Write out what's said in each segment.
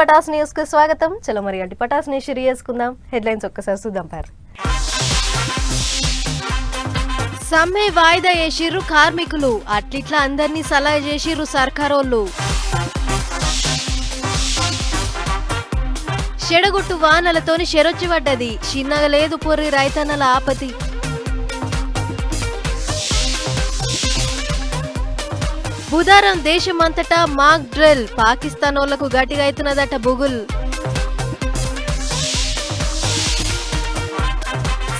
Pataas news కు స్వాగతం. చలో మరి అంటి పటాస్ న్యూస్ షురూ చేసుకుందాం. హెడ్లైన్స్ ఒక్కసారి చూద్దాం. సమ్మె వాయిదా చేసిర్రు కార్మికులు, అట్లిట్లా అందరినీ సలహా చేసిర్రు సర్కారోళ్ళు. చెడగొట్టు వానలతోని చెరొచ్చి పడ్డది, చిన్నగా లేదు పొర్రి రైతన్నల ఆపతి. బుధారం దేశమంతటా మాక్ డ్రిల్, పాకిస్తానోళ్లకు గట్టిగా అవుతున్నదట బుగుల్.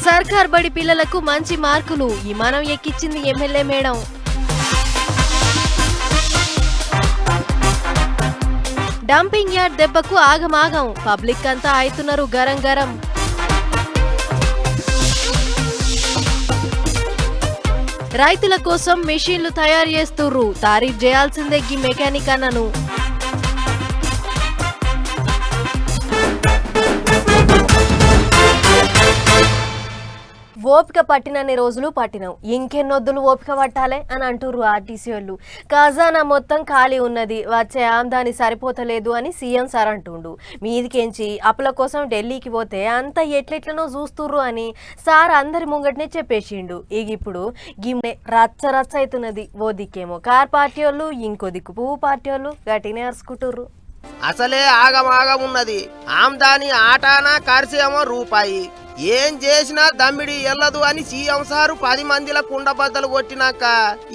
సర్కార్ బడి పిల్లలకు మంచి మార్కులు, విమానం ఎక్కించింది ఎమ్మెల్యే మేడం. డంపింగ్ యార్డ్ దెబ్బకు ఆగమాగం, పబ్లిక్ అంతా అవుతున్నారు గరం గరం. రైతుల కోసం మెషిన్లు తయారు చేస్తుర్రు, తారీఫ్ చేయాల్సిందే గి మెకానిక్ అన్నను. ఓపిక పట్టినన్ని రోజులు పట్టినాం, ఇంకెన్నొద్దులు ఓపిక పట్టాలే అని అంటుర్రు ఆర్టీసీ వాళ్ళు. ఖజానా మొత్తం ఖాళీ ఉన్నది, వచ్చే ఆమ్దాని సరిపోతలేదు అని సీఎం సార్ అంటుండు. మీదికెంచి అప్పుల కోసం ఢిల్లీకి పోతే అంతా ఎట్లెట్లనో చూస్తుర్రు అని సార్ అందరి ముంగటనే చెప్పేసిండు. ఇప్పుడు గిమ్నే రచ్చ రచ్చ అవుతున్నది. ఓ దిక్కేమో కార్ పార్టీ వాళ్ళు, ఇంకో దిక్కు పువ్వు పార్టీ వాళ్ళు గట్టినే అరుచుకుంటుర్రు. అసలే ఆగమాగం ఉన్నది. ఆమ్దాని ఆటానా ఖర్చేమో రూపాయి. ఏం చేసినా దమ్మిడి ఎల్లదు అని సీఎం సారు 10 మందిల కుండబద్దలు కొట్టినాక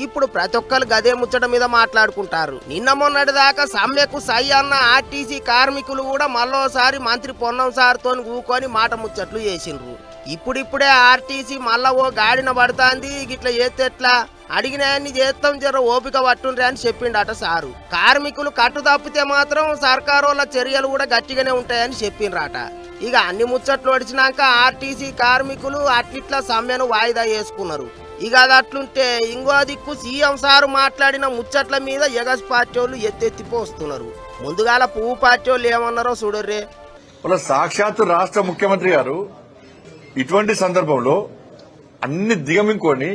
ఇప్పుడు ప్రతి ఒక్కరు గదే ముచ్చట మీద మాట్లాడుకుంటారు. నిన్న మొన్నటి దాకా సమ్మెకు సై అన్న ఆర్టీసీ కార్మికులు కూడా మళ్ళోసారి మంత్రి పొన్నం సార్తో కూకొని మాట ముచ్చట్లు చేసిండ్రు. ఇప్పుడిప్పుడే ఆర్టీసీ మళ్ళా ఓ గాడిన పడుతుంది, గిట్ల చేస్తేట్లా, అడిగినాయన్ని చేస్తాం, జర ఓపిక పట్టుండ్రి అని చెప్పిండట సారు. కార్మికులు కట్టు తప్పితే మాత్రం సర్కారోళ్ళ చర్యలు కూడా గట్టిగానే ఉంటాయని చెప్పిండ్రట. ఇక అన్ని ముచ్చట్లు వడిచినాక ఆర్టీసీ కార్మికులు అట్లిట్లా సమ్మెను వాయిదా చేసుకున్నారు. ఇక అది అట్లుంటే ఇంకో దిక్కు సీఎం సారు మాట్లాడిన ముచ్చట్ల మీద ఎగస్ పార్టీ వాళ్ళు ఎత్తెత్తిపోస్తున్నారు. ముందుగాల పువ్వు పార్టీ వాళ్ళు ఏమన్నారో చూడర్రే. సాక్షాత్తు రాష్ట్ర ముఖ్యమంత్రి గారు ఇటువంటి సందర్భంలో అన్ని దిగమింకొని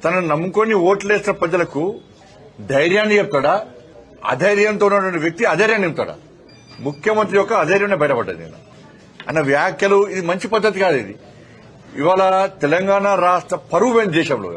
తనను నమ్ముకొని ఓట్లేసిన ప్రజలకు ధైర్యాన్ని చెప్తాడా? అధైర్యంతో ఉన్నటువంటి వ్యక్తి అధైర్యాన్ని చెప్తాడా? ముఖ్యమంత్రి యొక్క అధైర్యాన్ని బయటపడ్డది నేను అన్న వ్యాఖ్యలు. ఇది మంచి పద్ధతి కాదు. ఇది ఇవాళ తెలంగాణ రాష్ట్ర పరువు దేశంలో.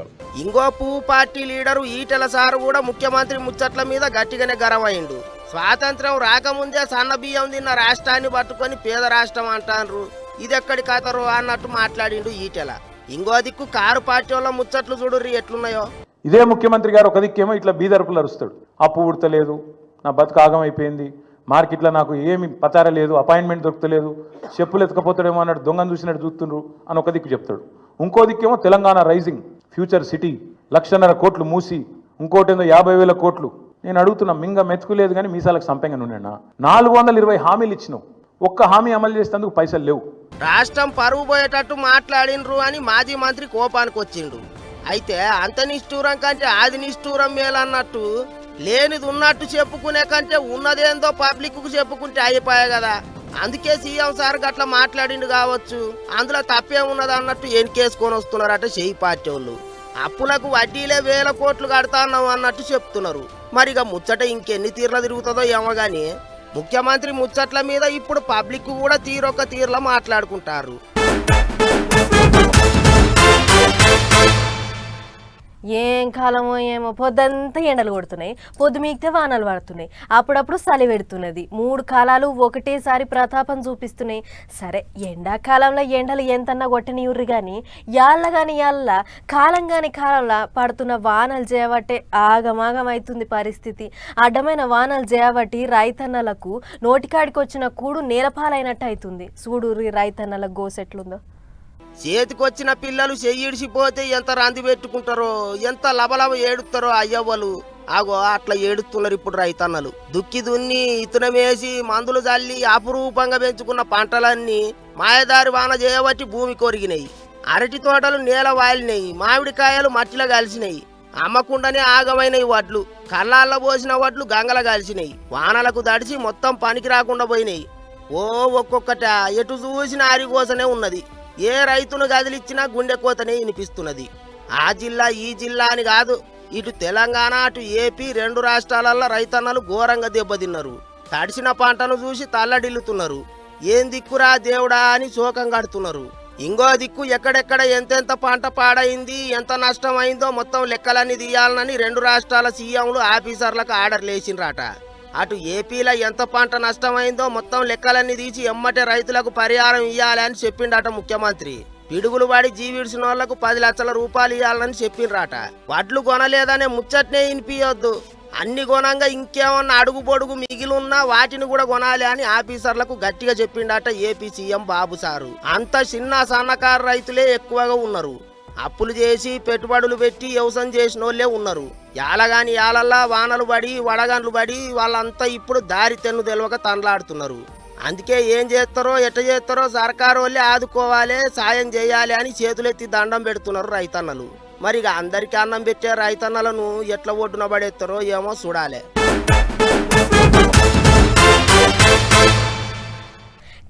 ఇంకో పువ్వు పార్టీ లీడరు ఈటెల సారు కూడా ముఖ్యమంత్రి ముచ్చట్ల మీద గట్టిగానే గరమైండు. స్వాతంత్ర్యం రాకముందే సన్న బియ్యం తిన్న రాష్ట్రాన్ని పట్టుకొని పేద రాష్ట్రం అంటారు, ఇదెక్కడి కథరో అన్నట్టు మాట్లాడిండు ఈటెల. ఇంకో దిక్కు కారు పార్టీ వాళ్ళ ముచ్చట్లు చూడుర్రి ఎట్లున్నాయో. ఇదే ముఖ్యమంత్రి గారు ఒక దిక్కేమో ఇట్లా బీదరుపులు అరుస్తాడు, అప్పు ఉడతలేదు, నా బతుకు ఆగమైపోయింది, మార్కెట్లో నాకు ఏమి పతార లేదు, అపాయింట్మెంట్ దొరకలేదు, చెప్పులు ఎత్తుకపోతాడేమో అన్నట్టు దొంగను చూసినట్టు చూస్తుండ్రు అని ఒక దిక్కు చెప్తాడు. ఇంకో దిక్కేమో తెలంగాణ రైజింగ్, ఫ్యూచర్ సిటీ, 1,50,000 కోట్లు మూసి, ఇంకోటేందో 50,000 కోట్లు. నేను అడుగుతున్నా, మింగ మెతుకులేదు కానీ మీసాలకు సంపెంగా నుండేనా? 420 హామీలు ఇచ్చినావు, ఒక్క హామీ అమలు చేసేందుకు పైసలు లేవు. రాష్ట్రం పరువు పోయేటట్టు మాట్లాడినరు అని మాజీ మంత్రి కోపానికి వచ్చిండు. అయితే అంత నిష్ఠూరం కంటే ఆది నిష్ఠూరం మేలన్నట్టు, లేనిది ఉన్నట్టు చెప్పుకునే కంటే ఉన్నదేందో పబ్లిక్ కు చెప్పుకుంటే అయిపోయా కదా. అందుకే సీఎం సార్ గట్లా మాట్లాడిండు కావచ్చు, అందులో తప్పేమున్నది అన్నట్టు ఎన్కేసుకొని వస్తున్నారట చెయ్యి పార్టీ వాళ్ళు. అప్పులకు వడ్డీలే 1000 కోట్లు కడతాన్నాం అన్నట్టు చెప్తున్నారు. మరిగా ముచ్చట ఇంకెన్ని తీర్ల తిరుగుతుందో ఏమో గాని ముఖ్యమంత్రి ముచ్చట్ల మీద ఇప్పుడు పబ్లిక్ కూడా తీరొక్క తీర్ల మాట్లాడుకుంటారు. ఏం కాలమో ఏమో, పొద్దంతా ఎండలు కొడుతున్నాయి, పొద్దు మీగితే వానలు పడుతున్నాయి, అప్పుడప్పుడు చలి పెడుతున్నది. 3 కాలాలు ఒకటేసారి ప్రతాపం చూపిస్తున్నాయి. సరే, ఎండాకాలంలో ఎండలు ఎంతన్నా కొట్టనివ్వరు కానీ యాళ్ళ కాలంలా పడుతున్న వానలు చేయబట్టే ఆగమాగం అవుతుంది పరిస్థితి. అడ్డమైన వానలు చేయబట్టి రైతన్నలకు నోటికాడికి వచ్చిన కూడు నేలపాలైనట్టు అవుతుంది. చూడుర్రి రైతన్నల గోసెట్లుందో. చేతికొచ్చిన పిల్లలు చెయ్యిడిసిపోతే ఎంత రంది పెట్టుకుంటారో, ఎంత లబలబ ఏడుతారో అయ్యవ్వలు. ఆగో అట్లా ఏడుస్తున్నారు ఇప్పుడు రైతన్నలు. దుక్కి దున్ని ఇతనమేసి మందులు చల్లి అపురూపంగా పెంచుకున్న పంటలన్నీ మాయదారి వాన చేయబట్టి భూమి కొరిగినాయి. అరటి తోటలు నేల వాలినాయి, మామిడికాయలు మట్టిలో కలిసినాయి. అమ్మకుండానే ఆగమైనవి వడ్లు, కళ్ళాల్లో పోసిన వడ్లు గంగల కలిసినాయి. వానలకు దడిచి మొత్తం పనికి రాకుండా పోయినాయి. ఓ ఒక్కొక్కట ఎటు చూసిన ఆరికోసనే ఉన్నది. ఏ రైతును గదిలిచ్చినా గుండె కోతనే వినిపిస్తున్నది. ఆ జిల్లా ఈ జిల్లా అని కాదు, ఇటు తెలంగాణ అటు ఏపీ 2 రాష్ట్రాలలో రైతన్నలు ఘోరంగా దెబ్బతిన్నారు. తడిసిన పంటను చూసి తల్లడిల్లుతున్నారు. ఏం దిక్కురా దేవుడా అని శోకం కడుతున్నారు. ఇంకో దిక్కు ఎక్కడెక్కడ ఎంతెంత పంట పాడైంది, ఎంత నష్టం అయిందో మొత్తం లెక్కలన్నీ తీయాలనని 2 రాష్ట్రాల సీఎంలు ఆఫీసర్లకు ఆర్డర్లు వేసిండ్రట. అటు ఏపీలో ఎంత పంట నష్టమైందో మొత్తం లెక్కలన్నీ తీసి ఎమ్మటే రైతులకు పరిహారం ఇవ్వాలి అని చెప్పిండట ముఖ్యమంత్రి. పిడుగులు పడి జీవిడిసిన వాళ్లకు 10 లక్షల రూపాయలు ఇవ్వాలని చెప్పిండ్రట. వడ్లు కొనలేదనే ముచ్చట్నే వినిపించొద్దు. అన్ని కొనంగా ఇంకేమన్నా అడుగు పొడుగు మిగిలిన్నా వాటిని కూడా కొనాలి అని ఆఫీసర్లకు గట్టిగా చెప్పిండట ఏపీ సీఎం బాబు సారు. అంత చిన్న సన్నకారు రైతులే ఎక్కువగా ఉన్నారు. అప్పులు చేసి పెట్టుబడులు పెట్టి వ్యవసాయం చేసిన వాళ్ళే ఉన్నారు. యాలగాని యాలల్లా వానలు పడి వడగండ్లు పడి వాళ్ళంతా ఇప్పుడు దారి తెన్ను తెలవక తనలాడుతున్నారు. అందుకే ఏం చేస్తారో ఎట్ట చేస్తారో సర్కారు వాళ్ళే ఆదుకోవాలి, సాయం చేయాలి అని చేతులెత్తి దండం పెడుతున్నారు రైతన్నలు. మరి ఇక అందరికీ అన్నం పెట్టే రైతన్నలను ఎట్లా ఒడ్డున పడేస్తారో ఏమో చూడాలి.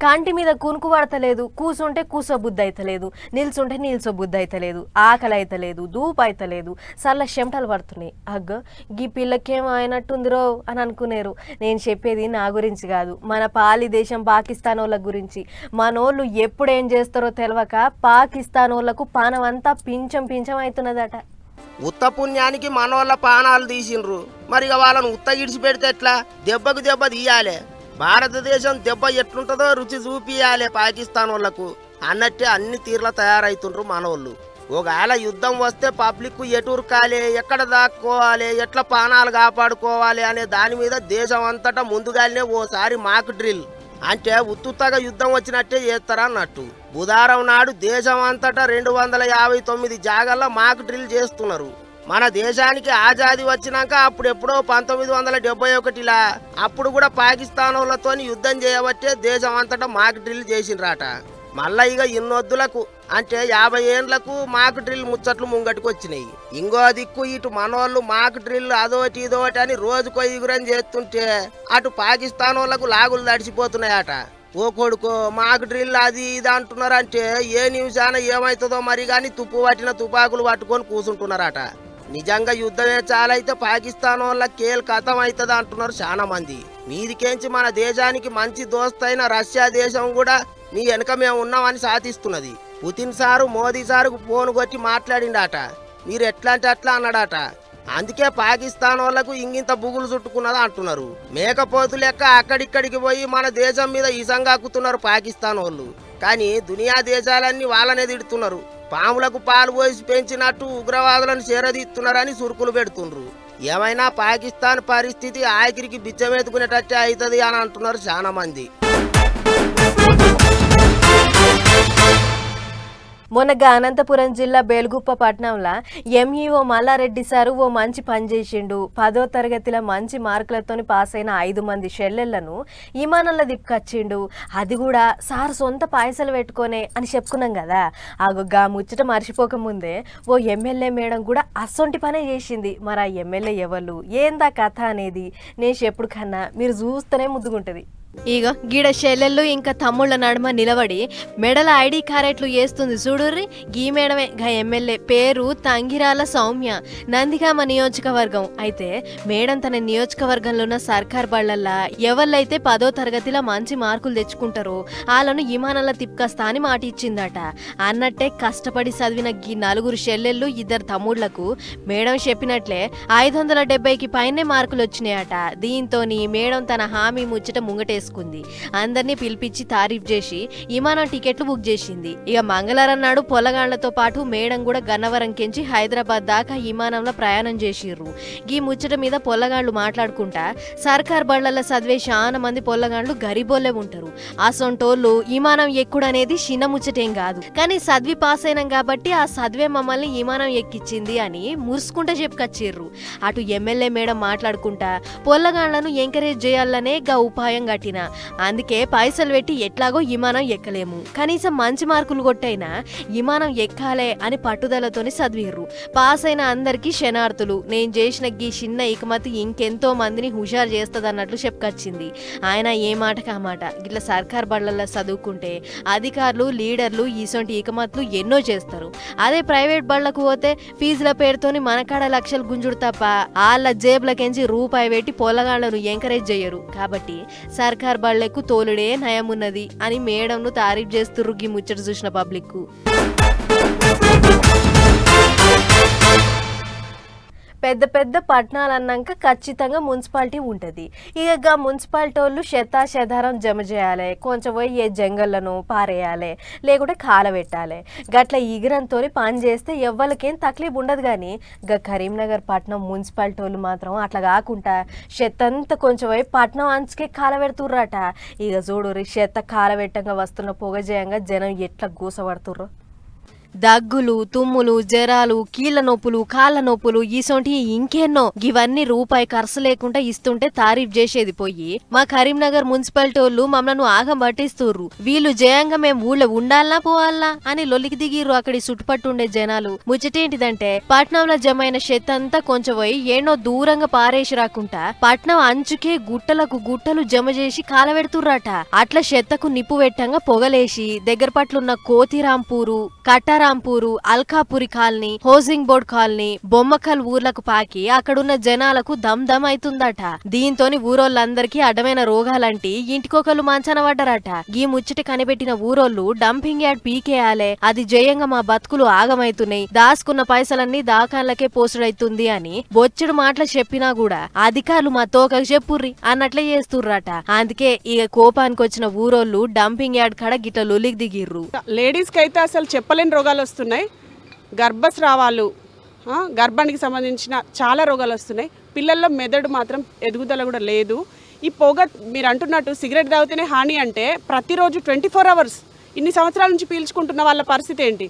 కంటి మీద కునుకు పడతలేదు, కూసుంటే కూసోబుద్ధి అయితలేదు, నిల్చుంటే నిల్చోబుద్ధి అయితలేదు, ఆకలి అయితలేదు, దూపు అయితలేదు, సల్ల చెమటలు పడుతున్నాయి. అగ్గ గీ పిల్లకేమో అయినట్టుందిరో అని అనుకునేరు. నేను చెప్పేది నా గురించి కాదు, మన పాలి దేశం పాకిస్తాన్ వాళ్ళ గురించి. మనోళ్ళు ఎప్పుడు ఏం చేస్తారో తెలియక పాకిస్తాన్ వాళ్ళకు పానం అంతా పించం పించం అవుతున్నదట. ఉత్త పుణ్యానికి మనోళ్ళ పానాలు తీసిండ్రు. మరి ఇక వాళ్ళను ఉత్త ఇడిచి పెడితే ఎట్లా? దెబ్బకు దెబ్బ తీయాలి. భారతదేశం దెబ్బ ఎట్లుంటుందో రుచి చూపియాలి పాకిస్తాన్ వాళ్లకు అన్నట్టే అన్ని తీర్ల తయారైతుండ్రు మనోళ్ళు. ఒకవేళ యుద్ధం వస్తే పబ్లిక్ ఎటురుకాలి, ఎక్కడ దాక్కోవాలి, ఎట్లా ప్రాణాలు కాపాడుకోవాలి అనే దాని మీద దేశం అంతటా ముందుగానే ఓసారి మాక్ డ్రిల్ అంటే ఉత్తుత్తగా యుద్ధం వచ్చినట్టే చేస్తారా అన్నట్టు. బుధవారం నాడు దేశం అంతటా 259 జాగాల్లో మాక్ డ్రిల్ చేస్తున్నారు. మన దేశానికి ఆజాదీ వచ్చినాక అప్పుడెప్పుడో 1971లా అప్పుడు కూడా పాకిస్తాన్ వాళ్ళతో యుద్ధం చేయబట్టే దేశం అంతటా మాక్ డ్రిల్ చేసిండ్రాట. మళ్ళా ఇక ఇన్నొద్దులకు అంటే 50 ఏండ్లకు మాక్ డ్రిల్ ముచ్చట్లు ముంగటికి వచ్చినాయి. ఇంకో దిక్కు ఇటు మనోళ్ళు మాక్ డ్రిల్ అదోటి ఇదోటి అని రోజుకో ఇగురం చేస్తుంటే అటు పాకిస్తాన్ వాళ్ళకు లాగులు తడిసిపోతున్నాయట. ఓ కొడుకో మాక్ డ్రిల్ అది ఇది అంటున్నారంటే ఏ నిమిషాన ఏమవుతుందో మరి కానీ తుప్పు పట్టిన తుపాకులు పట్టుకొని కూర్చుంటున్నారట. నిజంగా యుద్ధమే చాలైతే పాకిస్తాన్ వాళ్ళ కేల్ కథం అవుతుంది అంటున్నారు చాలా మంది. మీదికేంచి మన దేశానికి మంచి దోస్తైన రష్యా దేశం కూడా మీ వెనక మేము ఉన్నామని సాధిస్తున్నది. పుతిన్ సారు మోదీ సారుకు ఫోన్ కొట్టి మాట్లాడిండట. మీరు ఎట్లా అంటే అట్లా అన్నాడట. అందుకే పాకిస్తాన్ వాళ్లకు ఇంగింత బుగులు చుట్టుకున్నదా అంటున్నారు. మేకపోతు లెక్క అక్కడిక్కడికి పోయి మన దేశం మీద ఇసంగాకుతున్నారు పాకిస్తాన్ వాళ్ళు. కానీ దునియా దేశాలన్నీ వాళ్ళనే తిడుతున్నారు. పాములకు పాలు పోసి పెంచినట్టు ఉగ్రవాదులను చేరదీస్తున్నారని సురుకులు పెడుతుండ్రు. ఏమైనా పాకిస్తాన్ పరిస్థితి ఆఖరికి బిచ్చమెత్తుకునేటట్టే అవుతుంది అని అంటున్నారు చాలా మంది. మొన్నగా అనంతపురం జిల్లా బేల్గుప్ప పట్టణంలో ఎంఈఓ మల్లారెడ్డి సారు ఓ మంచి పని చేసిండు. 10వ తరగతిలో మంచి మార్కులతో పాస్ అయిన 5 మంది చెల్లెళ్లను విమానంలో దిప్పుకొచ్చిండు. అది కూడా సార్ సొంత పైసలు పెట్టుకోనే అని చెప్పుకున్నాం కదా. ఆగొగ్గా ముచ్చట మర్చిపోకముందే ఓ ఎమ్మెల్యే మేడం కూడా అసొంటి పనే చేసింది. మరి ఆ ఎమ్మెల్యే ఎవరు, ఏందా కథ అనేది నేను చెప్పుడు కన్నా మీరు చూస్తూనే ముద్దుగుంటది. ఇగో గీడ చెల్లెళ్ళు ఇంకా తమ్ముళ్ళ నడుమ నిలబడి మెడల ఐడి కారెట్లు వేస్తుంది చూడుర్రి. గీ మేడమే గా ఎమ్మెల్యే, పేరు తంగిరాల సౌమ్య, నందిగామ నియోజకవర్గం. అయితే మేడం తన నియోజకవర్గంలో ఉన్న సర్కార్ బళ్లల్లా ఎవళ్ళైతే 10వ తరగతిలో మంచి మార్కులు తెచ్చుకుంటారో వాళ్ళను విమానంలో తిప్పుకొస్తా అని మాట ఇచ్చిందట. అన్నట్టే కష్టపడి చదివిన గీ 4 చెల్లెళ్ళు 2 తమ్ముళ్లకు మేడం చెప్పినట్లే 570కి పైనే మార్కులు వచ్చినాయట. దీంతో మేడం తన హామీ ముచ్చట ముంగటే అందరినీ పిలిపించి తారీఫ్ చేసి విమానం టికెట్లు బుక్ చేసింది. ఇక మంగళవారం నాడు పొలగాళ్లతో పాటు మేడం కూడా గన్నవరం కెంచి హైదరాబాద్ దాకా విమానంలో ప్రయాణం చేసిర్రు. ఈ ముచ్చట మీద పొల్లగాళ్లు మాట్లాడుకుంటా సర్కార్ బళ్లల్లో చదివే చాలా మంది పొల్లగాళ్లు గరీబోళ్ళే ఉంటారు. ఆ సొంటోళ్ళు విమానం ఎక్కుడు అనేది చిన్న ముచ్చటేం కాదు, కానీ చదివి పాస్ అయినాం కాబట్టి ఆ చదివే మమ్మల్ని విమానం ఎక్కిచ్చింది అని మురుసుకుంటా చెప్పుకొచ్చిర్రు. అటు ఎమ్మెల్యే మేడం మాట్లాడుకుంటా పొల్లగాళ్లను ఎంకరేజ్ చేయాలనే గా ఉపాయం కట్టిన ఎక్కిన. అందుకే పైసలు పెట్టి ఎట్లాగో విమానం ఎక్కలేము, కనీసం మంచి మార్కులు కొట్టైనా విమానం ఎక్కాలే అని పట్టుదలతోని చదివిర్రు. పాస్ అయిన అందరికీ శనార్థులు. నేను చేసిన గీ చిన్న ఇకమతి ఇంకెంతో మందిని హుషారు చేస్తదన్నట్లు చెప్పుకొచ్చింది. ఆయన ఏ మాటకు ఆ మాట. గిట్ల సర్కార్ బళ్ళల్లో చదువుకుంటే అధికారులు లీడర్లు ఈసొంటి ఇకమతులు ఎన్నో చేస్తారు. అదే ప్రైవేట్ బళ్ళకు పోతే ఫీజుల పేరుతోని మనకాడ లక్షలు గుంజుడు తప్ప వాళ్ళ జేబులకెంచి రూపాయి పెట్టి పొలగాళ్లను ఎంకరేజ్ చేయరు. కాబట్టి సర్కార్ బళ్ళకు తోలుడే నయమున్నది అని మేడంను తారీఫ్ చేస్తుర్రు గీ ముచ్చట చూసిన పబ్లిక్. పెద్ద పెద్ద పట్టణాలు అన్నాక ఖచ్చితంగా మున్సిపాలిటీ ఉంటుంది. ఇక మున్సిపాలిటీ వాళ్ళు శతాశతారం జమ చేయాలి, కొంచెం పోయి ఏ జంగళ్లను పారేయాలి, లేకుంటే కాలబెట్టాలి. గట్ల ఈగిరంతో పని చేస్తే ఎవ్వరికేం తక్లీఫ్ ఉండదు. కానీ కరీంనగర్ పట్టణం మున్సిపాలిటీ వాళ్ళు మాత్రం అట్లా కాకుండా చెత్తంతా కొంచెం పోయి పట్టణం అంచుకే కాలబెడుతుర్రట. ఇక చూడు చెత్త కాలబెట్టంగా వస్తున్న పొగజేయంగా జనం ఎట్లా గూసపడుతుర్రో. దగ్గులు, తుమ్ములు, జ్వరాలు, కీళ్ల నొప్పులు, కాళ్ళ నొప్పులు ఈసొంటి ఇంకెన్నో ఇవన్నీ రూపాయి ఖర్చు లేకుండా ఇస్తుంటే తారీఫ్ చేసేది పోయి మా కరీంనగర్ మున్సిపాలిటీ వాళ్ళు మమ్మల్ని ఆగం పట్టిస్తుర్రు. వీళ్ళు జయంగా మేము ఊళ్ళో ఉండాలనా పోవాలనా అని లొల్లికి దిగిర్రు అక్కడి చుట్టుపట్టుండే జనాలు. ముచ్చటేంటిదంటే పట్నంలో జమైన చెత్త అంతా కొంచెం పోయి ఏనో దూరంగా పారేసి రాకుండా పట్నం అంచుకే గుట్టలకు గుట్టలు జమ చేసి కాలబెడుతుర్రట. అట్లా చెత్తకు నిప్పు పెట్టంగా పొగలేసి దగ్గర పట్లున్న Kothirampur, Kattarampur, Alkapuri colony, housing board colony, Bommakal ఊర్లకు పాకి అక్కడున్న జనాలకు దమ్ దమ్ అవుతుందట. దీంతోని ఊరోళ్ళందరికీ అడ్డమైన రోగాలంటి ఇంటికొకళ్ళు మంచాన పడ్డారట. ఈ ముచ్చట కనిపెట్టిన ఊరోళ్ళు డంపింగ్ యార్డ్ పీకేయాలే, అది జయంగా మా బతుకులు ఆగమైతున్నాయి, దాసుకున్న పైసలన్నీ దాకాన్లకే పోసుడైతుంది అని బొచ్చెడు మాటలు చెప్పినా కూడా అధికారులు మా తోకకు చెప్పుర్రి అన్నట్లే చేస్తుర్రట. అందుకే ఇక కోపానికి వచ్చిన ఊరోళ్ళు డంపింగ్ యార్డ్ కాడ గిట్ల లొల్లికి దిగిర్రు. లేడీస్కి అయితే అసలు చెప్పలేని రోగాలు వస్తున్నాయి. గర్భస్రావాలు, గర్భానికి సంబంధించిన చాలా రోగాలు వస్తున్నాయి. పిల్లల్లో మెదడు మాత్రం ఎదుగుదల కూడా లేదు. ఈ పొగ మీరు అంటున్నట్టు సిగరెట్ తాగితేనే హాని అంటే ప్రతిరోజు 24 hours ఇన్ని సంవత్సరాల నుంచి పీల్చుకుంటున్న వాళ్ళ పరిస్థితి ఏంటి?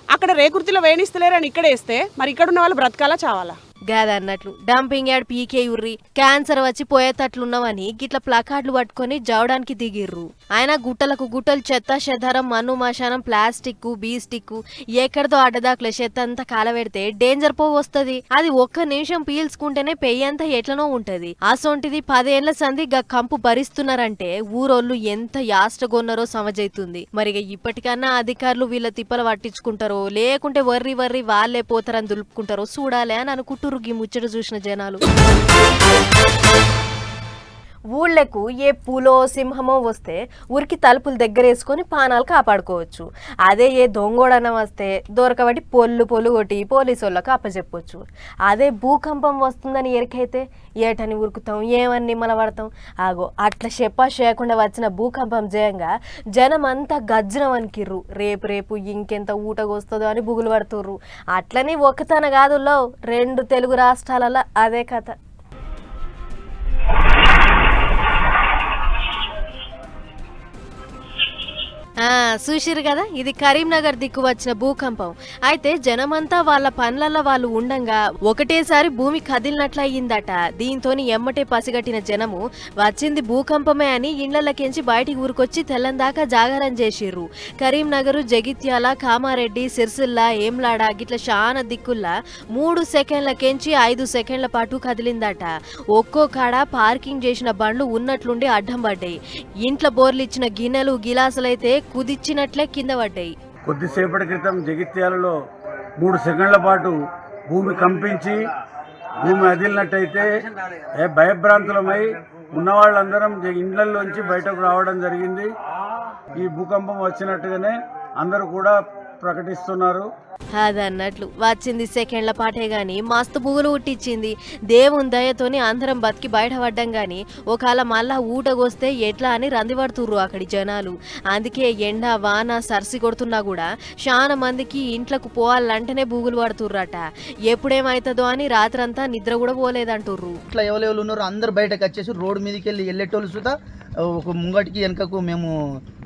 అక్కడ రేకుర్తిలో వేణిస్తలేరని ఇక్కడ వేస్తే మరి ఇక్కడ ఉన్న వాళ్ళు బ్రతకాలా చావాలా? గాదన్నట్లు డంపింగ్ యార్డ్ పీకే ఉర్రి క్యాన్సర్ వచ్చి పోయేటట్లున్నావని గిట్ల ప్లకార్డులు పట్టుకొని జవడానికి దిగిర్రు. ఆయన గుట్టలకు గుట్టలు చెత్త చెదారం, మన్ను మశానం, ప్లాస్టిక్, బీస్టిక్ ఎక్కడితో అడ్డదాకుల చెత్త అంతా కాలబెడితే డేంజర్ పోగు వస్తుంది. అది ఒక్క నిమిషం పీల్చుకుంటేనే పెయ్యంతా ఎట్లనో ఉంటది. అసొంటిది 10 ఏళ్ల సంది కంపు భరిస్తున్నారంటే ఊరోళ్ళు ఎంత యాస్టగొన్నారో సమజైతుంది. మరి ఇప్పటికన్నా అధికారులు వీళ్ళ తిప్పలు పట్టించుకుంటారో లేకుంటే వర్రి వర్రి వాళ్ళే పోతారని దులుపుకుంటారో చూడాలి అని అనుకుంటున్నారు ఈ ముచ్చట చూసిన జనాలు. ఊళ్ళకు ఏ పూలో సింహమో వస్తే ఉరికి తలుపులు దగ్గరేసుకొని పానాలు కాపాడుకోవచ్చు. అదే ఏ దొంగోడన వస్తే దొరకబట్టి పొల్లు కొట్టి పోలీసు వాళ్ళకు అప్పచెప్పొచ్చు. అదే భూకంపం వస్తుందని ఎరికైతే ఏటని ఉరుకుతాం, ఏమని నిమ్మలపడతాం. ఆగో అట్లా చేయకుండా వచ్చిన భూకంపం జయంగా జనం అంతా గజ్జనం అనికిర్రు. రేపు ఇంకెంత ఊటగొస్తుందో అని బుగులు పడుతుర్రు. అట్లని ఒక్కతన కాదుల్లో 2 తెలుగు రాష్ట్రాలలో అదే కథ. చూసిరు కదా, ఇది కరీంనగర్ దిక్కు వచ్చిన భూకంపం. అయితే జనమంతా వాళ్ళ పనులలో వాళ్ళు ఉండంగా ఒకటేసారి భూమి కదిలినట్లయిందట. దీంతో ఎమ్మటే పసిగట్టిన జనము వచ్చింది భూకంపమే అని ఇండ్లకెంచి బయటికి ఊరుకొచ్చి తెల్లందాకా జాగారం చేసిర్రు. కరీంనగర్, జగిత్యాల, కామారెడ్డి, సిరిసిల్ల, ఏమ్లాడ గిట్ల చాలా దిక్కుల్లా 3 సెకండ్లకెంచి 5 సెకండ్ల పాటు కదిలిందట. ఒక్కో కాడ పార్కింగ్ చేసిన బండ్లు ఉన్నట్లుండి అడ్డం పడ్డాయి. ఇంట్లో బోర్లిచ్చిన గిన్నెలు గిలాసులైతే కుదిచ్చినట్లే కింద పడ్డాయి. కొద్దిసేపటి క్రితం జగిత్యాలలో 3 సెకండ్ల పాటు భూమి కంపించి భూమి అదిలినట్టయితే భయభ్రాంతులమై ఉన్న వాళ్ళందరం ఇండ్లలోంచి బయటకు రావడం జరిగింది. ఈ భూకంపం వచ్చినట్టుగానే అందరూ కూడా ప్రకటిస్తున్నారు. అదన్నట్లు వచ్చింది సెకండ్ల పాటే గాని మస్తు బుగులు ఉట్టించింది. దేవుని దయతోని అందరం బతికి బయటపడ్డం గాని ఒకవేళ మళ్ళా ఊటగొస్తే ఎట్లా అని రందిపడుతుర్రు అక్కడి జనాలు. అందుకే ఎండ వాన సరిసి కొడుతున్నా కూడా చాలా మందికి ఇంట్లోకి పోవాలంటేనే బుగులు పడుతుర్రట. ఎప్పుడేమైతుందో అని రాత్రంతా నిద్ర కూడా పోలేదంటుర్రు. ఇట్లా ఎవరెవరు ఉన్నారు అందరు బయటకు వచ్చేసి రోడ్డు మీదకి వెళ్ళి వెళ్ళేటోళ్ళు సుతా ఒక ముంగటికి వెనకకు మేము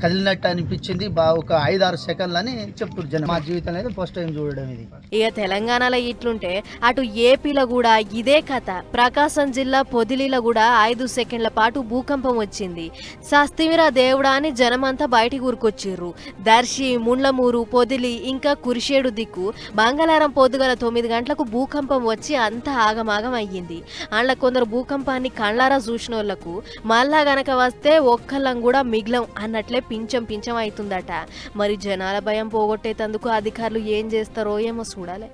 కదిలినట్టు అనిపించింది. ఒక 5-6 సెకండ్లని చెప్తున్నారు జనం. మా జీవితంలో అయితే ఫస్ట్ టైం చూడడం ఇది. ఇక తెలంగాణలో ఇట్లుంటే అటు ఏపీలో కూడా ఇదే కథ. ప్రకాశం జిల్లా పొదిలిలో కూడా 5 సెకండ్ల పాటు భూకంపం వచ్చింది. సస్తిమిరా దేవుడా అని జనమంతా బయటికి ఊరుకొచ్చిర్రు. దర్శి, ముండ్లమూరు, పొదిలి ఇంకా కురిషేడు దిక్కు మంగళవారం పొద్దుగల 9 గంటలకు భూకంపం వచ్చి అంతా ఆగమాగం అయ్యింది. అందులో కొందరు భూకంపాన్ని కళ్ళారా చూసిన వాళ్ళకు మళ్ళా గనక వస్తే ఒక్కళ్ళం కూడా మిగిలం అన్నట్లే పించం అవుతుందట. మరి జనాల భయం పోగొట్టేందుకు అధికారులు ఏం చేస్తారో ఏమో చూడాలి.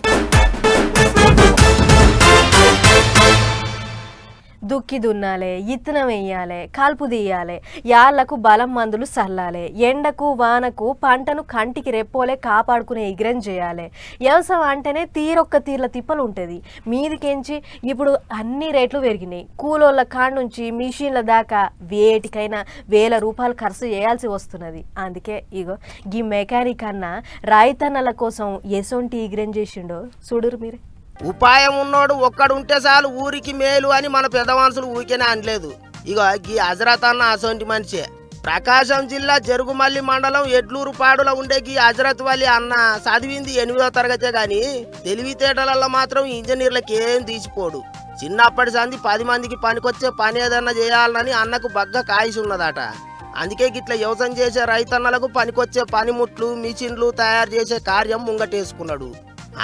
దుక్కి దున్నాలే, ఇత్తనం వేయాలి, కలుపు తీయాలి, యాళ్లకు బలం మందులు చల్లాలి, ఎండకు వానకు పంటను కంటికి రెప్పోలే కాపాడుకునే ఎగ్రం చేయాలి. వ్యవసాయం అంటేనే తీరొక్క తీర్ల తిప్పలు ఉంటుంది. మీదికెంచి ఇప్పుడు అన్ని రేట్లు పెరిగినాయి. కూలోళ్ళ కాడ నుంచి మిషన్ల దాకా వేటికైనా 1000 రూపాయలు ఖర్చు చేయాల్సి వస్తున్నది. అందుకే ఇగో ఈ మెకానిక్ అన్న రైతన్నల కోసం ఎసొంటి ఎగ్రం చేసిండో చూడురు మీరే. ఉపాయం ఉన్నోడు ఒక్కడుంటే చాలు ఊరికి మేలు అని మన పెద్ద మనుషులు ఊరికేనే అనలేదు. ఇగో గీ హజరత్ అన్న అసొంటి మనిషే. ప్రకాశం జిల్లా జరుగుమల్లి మండలం ఎడ్లూరు పాడులో ఉండే గీ హజరత్ వలి అన్న చదివింది 8వ తరగతే గాని తెలివితేటలలో మాత్రం ఇంజనీర్లకి ఏం తీసిపోడు. చిన్నప్పటి సంది 10 మందికి పనికొచ్చే పని ఏదన్నా చేయాలని అన్నకు బగ్గ కాయిసి ఉన్నదట. అందుకే గిట్ల వ్యవసాయం చేసే రైతన్నలకు పనికొచ్చే పనిముట్లు, మిషన్లు తయారు చేసే కార్యం ముంగటేసుకున్నాడు.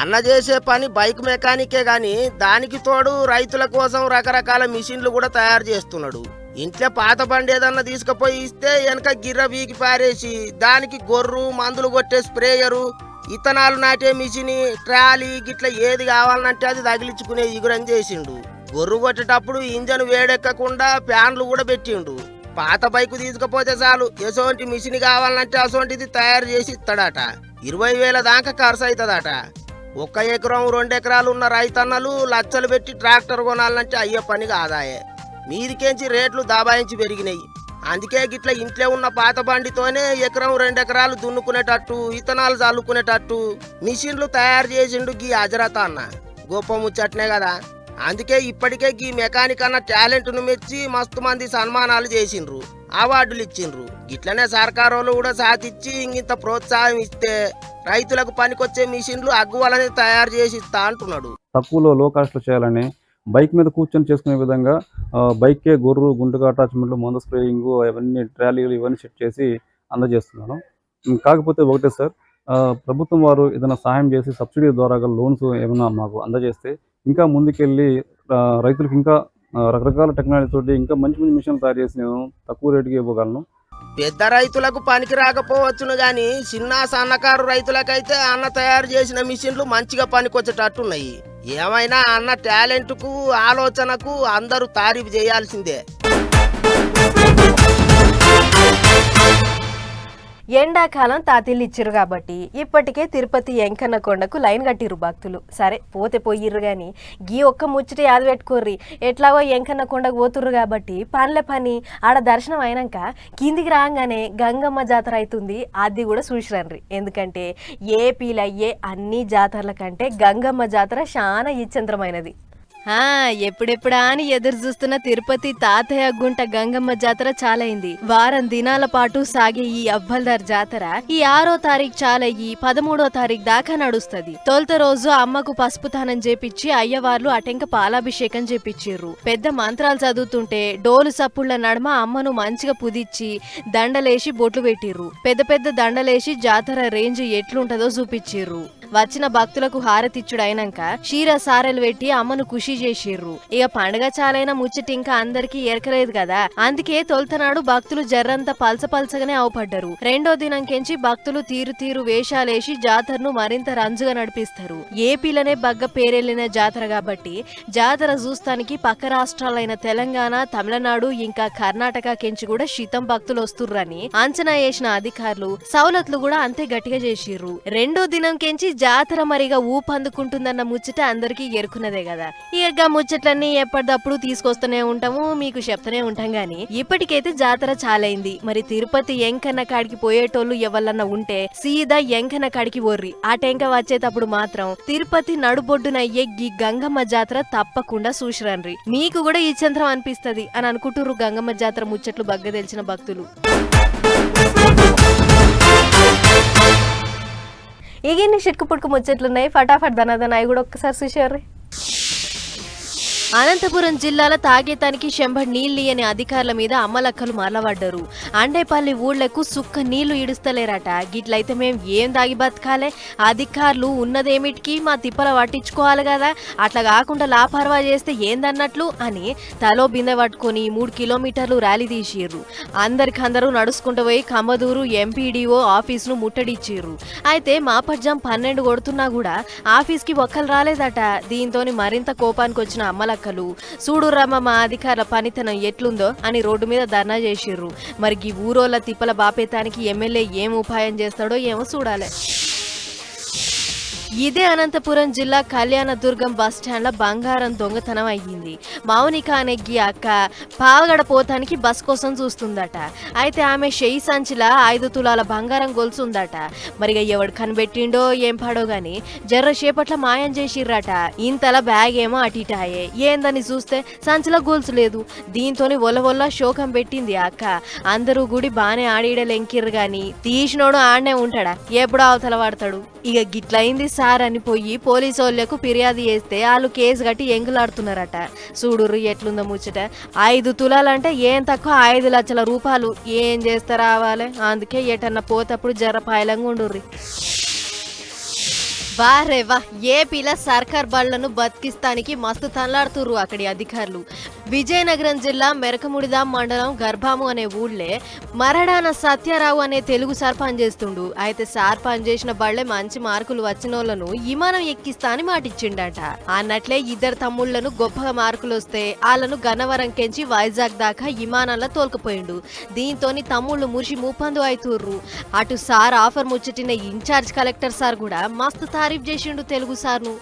అన్న చేసే పని బైక్ మెకానికే గాని దానికి తోడు రైతుల కోసం రకరకాల మిషన్లు కూడా తయారు చేస్తున్నాడు. ఇంట్లో పాత బండి ఏదన్నా తీసుకుపోయి ఇస్తే వెనక గిర్ర వీకి పారేసి దానికి గొర్రు, మందులు కొట్టే స్ప్రేయరు, ఇత్తనాలు నాటే మిషన్, ట్రాలీ గిట్ల ఏది కావాలంటే అది తగిలించుకునే ఇగురం చేసిండు. గొర్రు కొట్టేటప్పుడు ఇంజన్ వేడెక్కకుండా ఫ్యాన్లు కూడా పెట్టిండు. పాత బైక్ తీసుకుపోతే చాలు ఎసోంటి మిషన్ కావాలంటే అసోంటిది తయారు చేసి ఇస్తాడట. 20,000 దాకా ఖర్చు అవుతుందట. 1 ఎకరం 2 ఎకరాలు ఉన్న రైతన్నలు లక్షలు పెట్టి ట్రాక్టర్ కొనాలంటే అయ్యే పని కాదాయే. మీదికేంచి రేట్లు దాబాయించి పెరిగినాయి. అందుకే గిట్ల ఇంట్లో ఉన్న పాత బండితోనే ఎకరం 2 ఎకరాలు దున్నుకునేటట్టు, ఇత్తనాలు చల్లుకునేటట్టు మిషన్లు తయారు చేసిండు గీ హజరత్ అన్న. గొప్ప ముచ్చట్నే కదా. అందుకే ఇప్పటికే గీ మెకానిక్ అన్న టాలెంట్ను మెచ్చి మస్తు మంది సన్మానాలు చేసిండ్రు, అవార్డులు ఇచ్చిండ్రు. గిట్లనే సర్కారోళ్ళు కూడా సాధించి ఇంత ప్రోత్సాహం ఇస్తే రైతులకు పనికొచ్చే మిషన్లు అగ్గువలని తయారు చేసి ఇస్తా అంటున్నాడు. తక్కువలో లో కాస్ట్లో చేయాలని బైక్ మీద కూర్చొని చేసుకునే విధంగా బైక్కే గొర్రు, గుంటుగా అటాచ్మెంట్లు, మందు స్ప్రేయింగ్, అవన్నీ ట్రాలీలు ఇవన్నీ సెట్ చేసి అందజేస్తున్నాను. కాకపోతే ఒకటే సార్, ప్రభుత్వం వారు ఏదైనా సహాయం చేసి సబ్సిడీ ద్వారా లోన్స్ ఏమైనా మాకు అందజేస్తే ఇంకా ముందుకెళ్ళి రైతులకు ఇంకా రకరకాల టెక్నాలజీ తోటి ఇంకా మంచి మంచి మిషన్లు తయారు చేసి నేను తక్కువ రేటుకి ఇవ్వగలను. పెద్ద రైతులకు పనికి రాకపోవచ్చును గాని చిన్న సన్నకారు రైతులకైతే అన్న తయారు చేసిన మిషన్లు మంచిగా పనికొచ్చేటట్టున్నాయి. ఏమైనా అన్న టాలెంట్కు, ఆలోచనకు అందరూ తారీఫ్ చేయాల్సిందే. ఎండాకాలం తాతిళ్ళు ఇచ్చిర్రు కాబట్టి ఇప్పటికే తిరుపతి వెంకన్న కొండకు లైన్ కట్టిర్రు భక్తులు. సరే పోతే పోయిర్రు కానీ గీ ఒక్క ముచ్చట యాద పెట్టుకోర్రి. ఎట్లాగో వెంకన్న కొండకు పోతుర్రు కాబట్టి పనిలే పని ఆడ దర్శనం అయినాక కిందికి రాగానే గంగమ్మ జాతర అవుతుంది. అది కూడా చూసిరండ్రి. ఎందుకంటే ఏపీలో అయ్యే అన్ని జాతరల కంటే గంగమ్మ జాతర చాలా ఇచ్చంత్రమైనది. ఎప్పుడెప్పుడా అని ఎదురు చూస్తున్న తిరుపతి తాతయ్య గుంట గంగమ్మ జాతర చాలైంది. వారం దినాల పాటు సాగే ఈ అవ్వల్దార్ జాతర ఈ 6వ తారీఖు చాలయ్యి 13వ తారీఖు దాకా నడుస్తది. తొలుత రోజు అమ్మకు పసుపు తానం చేపిచ్చి అయ్యవార్లు అటెంక పాలాభిషేకం చేపిచ్చిర్రు. పెద్ద మంత్రాలు చదువుతుంటే డోలు సప్పుళ్ల నడుమ అమ్మను మంచిగా పుదిచ్చి దండలేసి బొట్లు పెట్టిర్రు. పెద్ద పెద్ద దండలేసి జాతర రేంజ్ ఎట్లుంటదో చూపించిర్రు. వచ్చిన భక్తులకు హారతిచ్చుడు అయినాక క్షీర సారెలు పెట్టి అమ్మను ఖుషి చేసిర్రు. ఇక పండుగ చాలైన ముచ్చట ఇంకా అందరికి ఎరకలేదు కదా. అందుకే తొలుతనాడు భక్తులు జర్రంతా పల్చపల్చగానే అవపడ్డరు. రెండో దినంకెంచి భక్తులు తీరు తీరు వేషాలేసి జాతరను మరింత రంజుగా నడిపిస్తారు. ఏపీలనే బగ్గ పేరెళ్లిన జాతర కాబట్టి జాతర చూస్తానికి పక్క రాష్ట్రాలైన తెలంగాణ, తమిళనాడు ఇంకా కర్ణాటక కెంచి కూడా శీతం భక్తులు వస్తుర్రని అంచనా వేసిన అధికారులు సౌలతులు కూడా అంతే గట్టిగా చేసిర్రు. రెండో దినం కెంచి జాతర మరిగా ఊపందుకుంటుందన్న ముచ్చట అందరికీ ఎరుకున్నదే కదా. ఇక ముచ్చట్లన్నీ ఎప్పటిదప్పుడు తీసుకొస్తూనే ఉంటాము, మీకు చెప్తూనే ఉంటాం గాని ఇప్పటికైతే జాతర చాలైంది. మరి తిరుపతి ఎంకన్న కాడికి పోయేటోళ్ళు ఎవరన్నా ఉంటే సీదా ఎంకన్న కాడికి ఓర్రి. ఆ టెంక వచ్చేటప్పుడు మాత్రం తిరుపతి నడుబొడ్డున ఎగ్గి గంగమ్మ జాతర తప్పకుండా చూసిరండ్రి. మీకు కూడా ఈ చంద్రం అనిపిస్తది అని అనుకుంటుర్రు గంగమ్మ జాతర ముచ్చట్లు బగ్గ తెలిసిన భక్తులు. ఇగిన్ని షిట్కు పుట్టుకు ముచ్చట్లున్నాయి. ఫటాఫట్ దనదన అవి కూడా ఒక్కసారి చూసారు. అనంతపురం జిల్లాలో తాగేతానికి చెంబడి నీళ్లియని అధికారుల మీద అమ్మలక్కలు మరలబడ్డారు. అండేపల్లి ఊళ్లకు సుక్క నీళ్లు ఇడుస్తలేరట. గిట్లయితే మేం ఏం దాగి బతకాలే? అధికారులు ఉన్నదేమిటికి మా తిప్పల పట్టించుకోవాలి కదా, అట్లా కాకుండా లాపర్వా చేస్తే ఏందన్నట్లు అని తలో బిందె పట్టుకొని 3 కిలోమీటర్లు ర్యాలీ తీసిర్రు. అందరికందరూ నడుచుకుంటూ పోయి కమ్మదూరు ఎంపీడీఓ ఆఫీసును ముట్టడిచ్చిర్రు. అయితే మాపడ్జం 12 కొడుతున్నా కూడా ఆఫీస్కి ఒక్కరు రాలేదట. దీంతో మరింత కోపానికి వచ్చిన అమ్మలక్క చూడురమ్మ మా అధికారుల పనితనం ఎట్లుందో అని రోడ్డు మీద ధర్నా చేసిర్రు. మరి ఈ ఊరోళ్ళ తిప్పల బాపేతానికి ఎమ్మెల్యే ఏం ఉపాయం చేస్తాడో ఏమో చూడాలి. ఇదే అనంతపురం జిల్లా కళ్యాణదుర్గం బస్టాండ్లో బంగారం దొంగతనం అయ్యింది. మౌనిక అనేగి అక్క పావగడ పోతానికి బస్ కోసం చూస్తుందట. అయితే ఆమె షెయి సంచిలా 5 తులాల బంగారం గొలుసుందట. మరిగా ఎవడు కనిపెట్టిండో ఏం పాడో గాని జర్రసేపట్ల మాయం చేసిర్రట. ఇంతలా బ్యాగ్ ఏమో అటిటాయే. ఏందని చూస్తే సంచిలో గొలుసు లేదు. దీంతోని ఒల్ల శోకం పెట్టింది అక్క. అందరూ గుడి బానే ఆడిడలెంకిర్రు గాని తీసినోడు ఆడనే ఉంటాడా, ఎప్పుడో అవతల పడతాడు. ఇక గిట్లయింది సార్ అని పోయి పోలీసు వాళ్ళకు ఫిర్యాదు చేస్తే వాళ్ళు కేసు కట్టి ఎంగులాడుతున్నారట. చూడుర్రు ఎట్లుందో ముచ్చట. 5 తులాలంటే ఏం తక్కువ 5 లక్షల రూపాయలు. ఏం చేస్తా రావాలి, అందుకే ఎటన్నా పోతప్పుడు జర పాయలంగా ఉండుర్రి. వారేవా ఏపీల సర్కార్ బళ్లను బతికిస్తానికి మస్తు తనలాడుతుర్రు అక్కడి అధికారులు. విజయనగరం జిల్లా మెరకముడిదాం మండలం గర్భాము అనే ఊళ్ళే మరడాన సత్యారావు అనే తెలుగు సార్ పనిచేస్తుండు. అయితే సార్ పనిచేసిన బళ్లే మంచి మార్కులు వచ్చినోళ్లను విమానం ఎక్కిస్తా అని మాటిచ్చిండట. అన్నట్లే 2 తమ్ముళ్లను గొప్పగా మార్కులు వస్తే వాళ్ళను గన్నవరం కెంచి వైజాగ్ దాకా విమానంలో తోలుకుపోయిండు. దీంతోని తమ్ముళ్ళు మురిసి మూపందు అవుతుర్రు. అటు సార్ ఆఫర్ ముచ్చటిన ఇన్ఛార్జ్ కలెక్టర్ సార్ కూడా మస్తు తారీఫ్ చేసిండు తెలుగు సార్ను.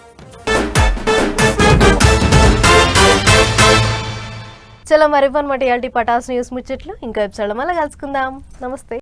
చలో మరివన్నమాట ఇయాల్టి పటాస్ న్యూస్ ముచ్చట్లు. ఇంకో ఎపిసోడ్ మళ్ళీ కలుసుకుందాం. నమస్తే.